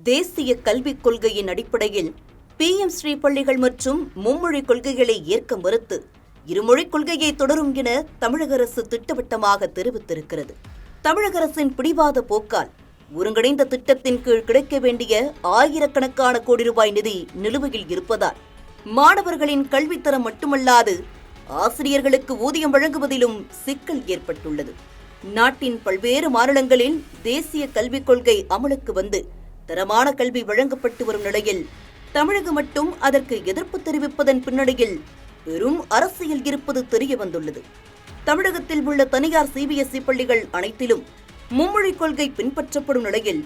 தேசிய கல்விக் கொள்கையின் அடிப்படையில் PM ஸ்ரீ பள்ளிகள் மற்றும் மும்மொழிக் கொள்கைகளை ஏற்க மறுத்து இருமொழிக் கொள்கையை தொடரும் என தமிழக அரசு திட்டவட்டமாக தெரிவித்திருக்கிறது. தமிழக அரசின் பிடிவாத போக்கால் ஒருங்கிணைந்த திட்டத்தின் கீழ் கிடைக்க வேண்டிய ஆயிரக்கணக்கான கோடி ரூபாய் நிதி நிலுவையில் இருப்பதால் மாணவர்களின் கல்வித்தரம் மட்டுமல்லாது ஆசிரியர்களுக்கு ஊதியம் வழங்குவதிலும் சிக்கல் ஏற்பட்டுள்ளது. நாட்டின் பல்வேறு மாநிலங்களில் தேசிய கல்விக் கொள்கை அமலுக்கு வந்து தரமான கல்வி வழங்கப்பட்டு வரும் நிலையில் தமிழகம் மட்டும் அதற்கு எதிர்ப்பு தெரிவிப்பதன் பின்னணியில் பெரும் அரசியல் இருப்பது தெரிய வந்துள்ளது. தமிழகத்தில் உள்ள தனியார் CBSE பள்ளிகள் அனைத்திலும் மும்மொழிக் கொள்கை பின்பற்றப்படும் நிலையில்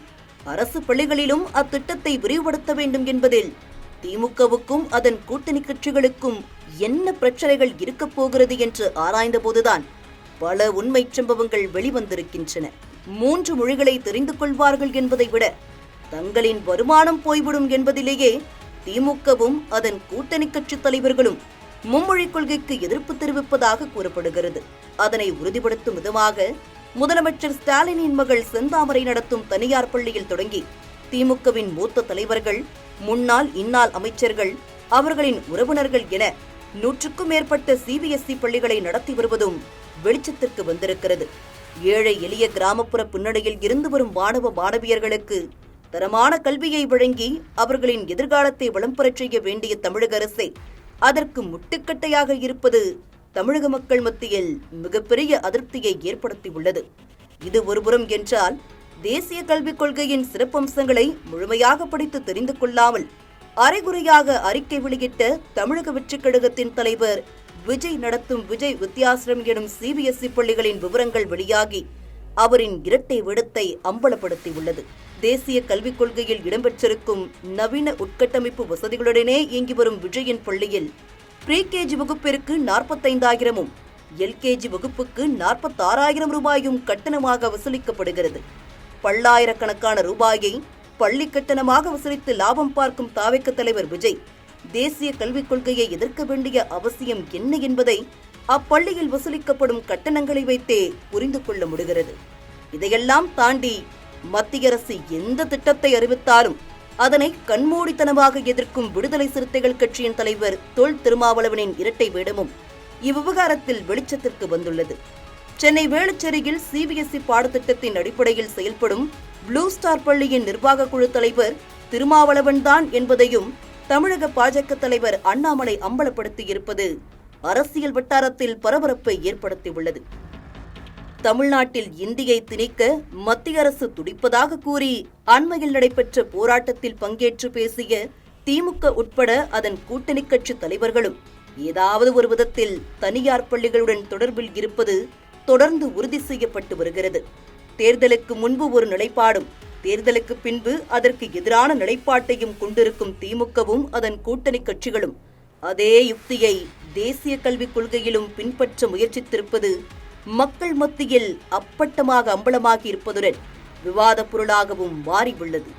அரசு பள்ளிகளிலும் அத்திட்டத்தை விரிவுபடுத்த வேண்டும் என்பதில் திமுகவுக்கும் அதன் கூட்டணி கட்சிகளுக்கும் என்ன பிரச்சனைகள் இருக்கப் போகிறது என்று ஆராய்ந்தபோதுதான் பல உண்மை சம்பவங்கள் வெளிவந்திருக்கின்றன. 3 மொழிகளை தெரிந்து கொள்வார்கள் என்பதை விட தங்களின் வருமானம் போய்விடும் என்பதிலேயே திமுகவும் அதன் கூட்டணி கட்சி தலைவர்களும் மும்மொழிக் கொள்கைக்கு எதிர்ப்பு தெரிவிப்பதாக கூறப்படுகிறது. அதனை உறுதிப்படுத்தும் விதமாக முதலமைச்சர் ஸ்டாலினின் மகள் செந்தாமரை நடத்தும் தனியார் பள்ளியில் தொடங்கி திமுகவின் மூத்த தலைவர்கள், முன்னாள் இன்னாள் அமைச்சர்கள், அவர்களின் உறவினர்கள் என 100க்கும் மேற்பட்ட CBSE பள்ளிகளை நடத்தி வருவதும் வெளிச்சத்திற்கு வந்திருக்கிறது. ஏழை எளிய கிராமப்புற பின்னணியில் இருந்து வரும் மாணவ மாணவியர்களுக்கு தரமான கல்வியை வழங்கி அவர்களின் எதிர்காலத்தை வளம் பெறச் செய்ய வேண்டிய தமிழக அரசே அதற்கு முட்டுக்கட்டையாக இருப்பது தமிழக மக்கள் மத்தியில் மிகப்பெரிய அதிருப்தியை ஏற்படுத்தியுள்ளது. இது ஒருபுறம் என்றால், தேசிய கல்விக் கொள்கையின் சிறப்பம்சங்களை முழுமையாக படித்து தெரிந்து கொள்ளாமல் அரைகுறையாக அறிக்கை வெளியிட்ட தமிழக வெற்றிக் கழகத்தின் தலைவர் விஜய் நடத்தும் விஜய் வித்யாசிரம் எனும் CBSE பள்ளிகளின் விவரங்கள் வெளியாகி அவரின் இரட்டை வேடத்தை அம்பலப்படுத்தியுள்ளது. தேசிய கல்விக் கொள்கையில் இடம்பெற்றிருக்கும் நவீன உட்கட்டமைப்பு வசதிகளுடனே இயங்கி வரும் விஜயின் பள்ளியில் pre-KG வகுப்பிற்கு 45,000 LKG வகுப்புக்கு 46,000 ரூபாயும் கட்டணமாக வசூலிக்கப்படுகிறது. பல்லாயிரக்கணக்கான ரூபாயை பள்ளி கட்டணமாக வசூலித்து லாபம் பார்க்கும் தாவேக தலைவர் விஜய் தேசிய கல்விக் கொள்கையை எதிர்க்க வேண்டிய அவசியம் என்ன என்பதை அப்பள்ளியில் வசூலிக்கப்படும் கட்டணங்களை வைத்தே புரிந்து கொள்ள முடிகிறது. இதையெல்லாம் தாண்டி மத்திய அரசு எந்த திட்டத்தை அறிவித்தாலும் அதனை கண்மூடித்தனமாக எதிர்க்கும் விடுதலை சிறுத்தைகள் கட்சியின் தலைவர் தொல் திருமாவளவனின் இரட்டை வேடமும் இவ்விவகாரத்தில் வெளிச்சத்திற்கு வந்துள்ளது. சென்னை வேளச்சேரியில் CBSE பாடத்திட்டத்தின் அடிப்படையில் செயல்படும் ப்ளூ ஸ்டார் பள்ளியின் நிர்வாக குழு தலைவர் திருமாவளவன்தான் என்பதையும் தமிழக பாஜக தலைவர் அண்ணாமலை அம்பலப்படுத்தியிருப்பது அரசியல் வட்டாரத்தில் பரபரப்பை ஏற்படுத்தியுள்ளது. தமிழ்நாட்டில் இந்தியை திணிக்க மத்திய அரசு துடிப்பதாக கூறி அண்மையில் நடைபெற்ற போராட்டத்தில் பங்கேற்று பேசிய திமுக உட்பட அதன் கூட்டணி கட்சி தலைவர்களும் ஏதாவது ஒரு விதத்தில் தனியார் பள்ளிகளுடன் தொடர்பில் இருப்பது தொடர்ந்து உறுதி செய்யப்பட்டு வருகிறது. தேர்தலுக்கு முன்பு ஒரு நிலைப்பாடும் தேர்தலுக்கு பின்பு அதற்கு எதிரான நிலைப்பாட்டையும் கொண்டிருக்கும் திமுகவும் அதன் கூட்டணி கட்சிகளும் அதே யுக்தியை தேசிய கல்விக் கொள்கையிலும் பின்பற்ற முயற்சித்திருப்பது மக்கள் மத்தியில் அப்பட்டமாக அம்பலமாகி இருப்பதுடன் விவாதப் பொருளாகவும் மாறியுள்ளது.